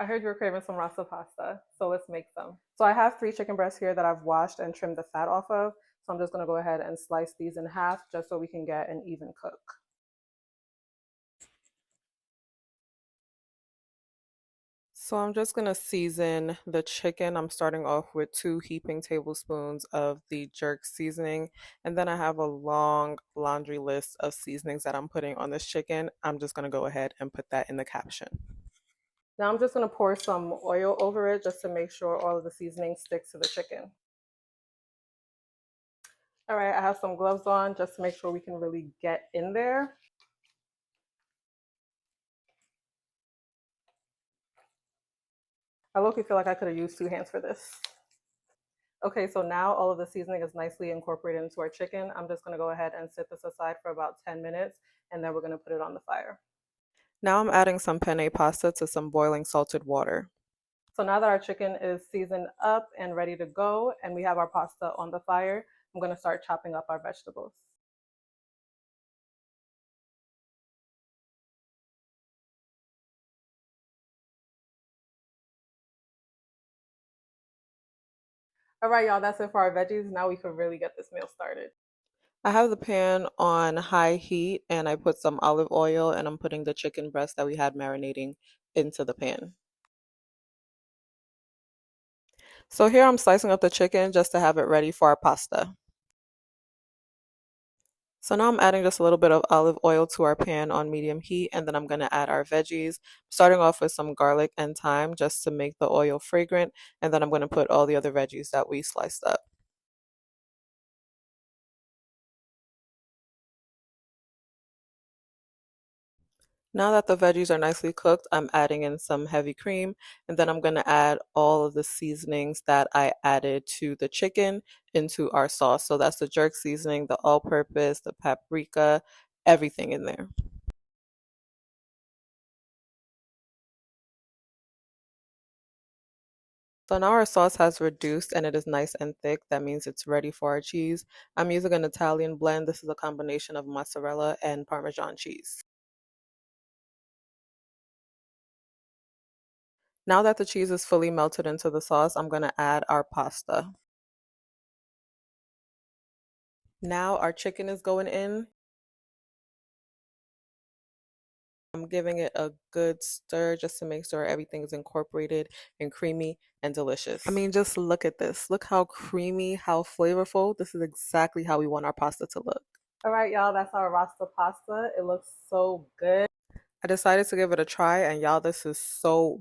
I heard you were craving some Rasta pasta, so let's make some. So I have 3 chicken breasts here that I've washed and trimmed the fat off of. So I'm just gonna go ahead and slice these in half just so we can get an even cook. So I'm just gonna season the chicken. I'm starting off with 2 heaping tablespoons of the jerk seasoning, and then I have a long laundry list of seasonings that I'm putting on this chicken. I'm just gonna go ahead and put that in the caption. Now I'm just gonna pour some oil over it just to make sure all of the seasoning sticks to the chicken. All right, I have some gloves on just to make sure we can really get in there. I low-key feel like I could have used 2 hands for this. Okay, so now all of the seasoning is nicely incorporated into our chicken. I'm just gonna go ahead and sit this aside for about 10 minutes and then we're gonna put it on the fire. Now I'm adding some penne pasta to some boiling salted water. So now that our chicken is seasoned up and ready to go and we have our pasta on the fire, I'm gonna start chopping up our vegetables. All right, y'all, that's it for our veggies. Now we can really get this meal started. I have the pan on high heat and I put some olive oil and I'm putting the chicken breast that we had marinating into the pan. So here I'm slicing up the chicken just to have it ready for our pasta. So now I'm adding just a little bit of olive oil to our pan on medium heat and then I'm going to add our veggies, starting off with some garlic and thyme just to make the oil fragrant, and then I'm going to put all the other veggies that we sliced up. Now that the veggies are nicely cooked, I'm adding in some heavy cream, and then I'm going to add all of the seasonings that I added to the chicken into our sauce. So that's the jerk seasoning, the all-purpose, the paprika, everything in there. So now our sauce has reduced and it is nice and thick. That means it's ready for our cheese. I'm using an Italian blend. This is a combination of mozzarella and Parmesan cheese. Now that the cheese is fully melted into the sauce, I'm going to add our pasta. Now our chicken is going in. I'm giving it a good stir just to make sure everything is incorporated and creamy and delicious. I mean, just look at this. Look how creamy, how flavorful. This is exactly how we want our pasta to look. All right, y'all, that's our Rasta pasta. It looks so good. I decided to give it a try, and y'all, this is so